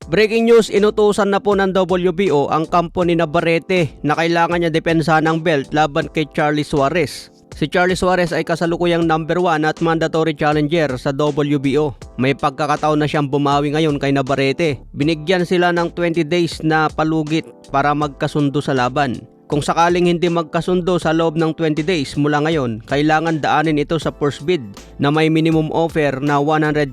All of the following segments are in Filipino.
Breaking news, inutusan na po ng WBO ang kampo ni Navarrete na kailangan niya depensahan ng belt laban kay Charlie Suarez. Si Charlie Suarez ay kasalukuyang number 1 at mandatory challenger sa WBO. May pagkakataon na siyang bumawi ngayon kay Navarrete. Binigyan sila ng 20 days na palugit para magkasundo sa laban. Kung sakaling hindi magkasundo sa loob ng 20 days mula ngayon, kailangan daanin ito sa first bid na may minimum offer na $150,000.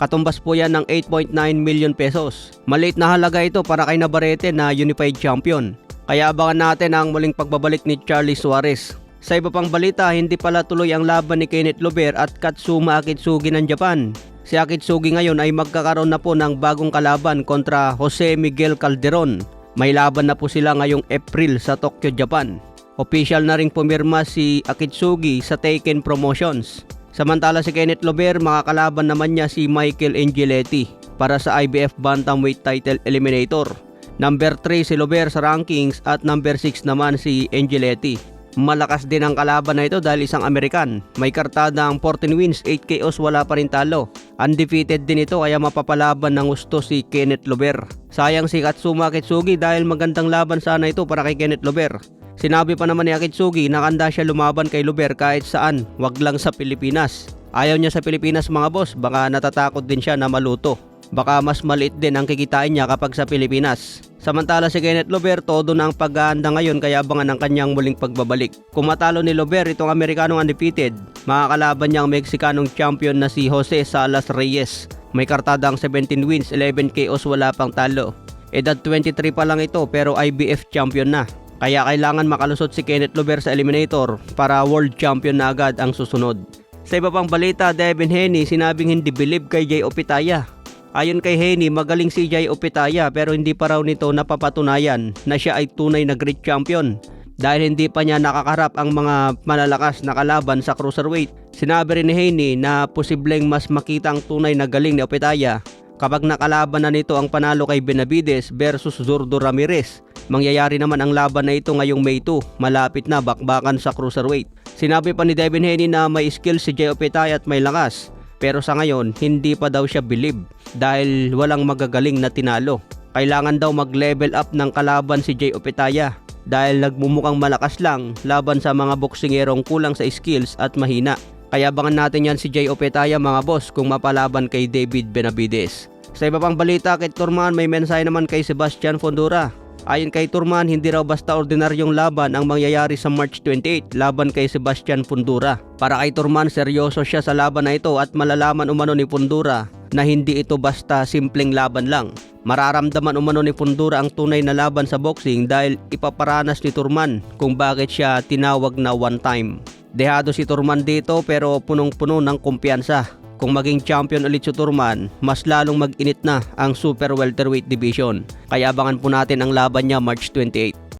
Katumbas po yan ng 8.9 million pesos. Maliit na halaga ito para kay Navarrete na unified champion. Kaya abangan natin ang muling pagbabalik ni Charlie Suarez. Sa iba pang balita, hindi pala tuloy ang laban ni Kenneth Lover at Katsuma Akitsugi ng Japan. Si Akitsugi ngayon ay magkakaroon na po ng bagong kalaban kontra Jose Miguel Calderon. May laban na po sila ngayong April sa Tokyo, Japan. Official na ring pumirma si Akitsugi sa Taken Promotions. Samantala si Kenneth Lover, makakalaban naman niya si Michael Angeletti para sa IBF Bantamweight Title Eliminator. Number 3 si Lover sa rankings at number 6 naman si Angeletti. Malakas din ang kalaban na ito dahil isang American. May kartada ang 14 wins, 8 KOs, wala pa rin talo. Undefeated din ito kaya mapapalaban ng gusto si Kenneth Lover. Sayang si Katsuma Akitsugi dahil magandang laban sana ito para kay Kenneth Lover. Sinabi pa naman ni Akitsugi na handa siya lumaban kay Lover kahit saan, wag lang sa Pilipinas. Ayaw niya sa Pilipinas mga boss, baka natatakot din siya na maluto. Baka mas maliit din ang kikitain niya kapag sa Pilipinas. Samantala si Kenneth Lover, todo na ang pag-aanda ngayon kaya abangan ang kanyang muling pagbabalik. Kung matalo ni Lover itong Amerikanong undefeated, makakalaban niya ang Mexicanong champion na si Jose Salas Reyes. May kartadang 17 wins, 11 KOs, wala pang talo. Edad 23 pa lang ito pero IBF champion na. Kaya kailangan makalusot si Kenneth Lover sa eliminator para world champion na agad ang susunod. Sa iba pang balita, Devin Haney sinabing hindi believe kay Jay Opetaia. Ayon kay Haney, magaling si Jay Opetaia pero hindi pa raw nito napapatunayan na siya ay tunay na great champion dahil hindi pa niya nakakaharap ang mga malalakas na kalaban sa cruiserweight. Sinabi rin ni Haney na posibleng mas makita ang tunay na galing ni Opetaia kapag nakalaban na nito ang panalo kay Benavides versus Zurdo Ramirez. Mangyayari naman ang laban na ito ngayong May 2, malapit na bakbakan sa cruiserweight. Sinabi pa ni Devin Haney na may skill si Jay Opetaia at may lakas, pero sa ngayon hindi pa daw siya believe dahil walang magagaling na tinalo. Kailangan daw mag-level up ng kalaban si Jay Opetaia dahil nagmumukhang malakas lang laban sa mga boksingerong kulang sa skills at mahina. Kaya abangan natin yan si Jay Opetaia mga boss kung mapalaban kay David Benavides. Sa iba pang balita, kay Turman may mensahe naman kay Sebastian Fundora. Ayon kay Turman, hindi raw basta ordinaryong laban ang mangyayari sa March 28 laban kay Sebastian Fundora. Para kay Turman, seryoso siya sa laban na ito at malalaman umano ni Fundora na hindi ito basta simpleng laban lang. Mararamdaman umano ni Fundora ang tunay na laban sa boxing dahil ipaparanas ni Turman kung bakit siya tinawag na one time. Dehado si Turman dito pero punong-puno ng kumpiyansa. Kung maging champion ulit si Turman, mas lalong mag-init na ang super welterweight division. Kaya abangan po natin ang laban niya March 28.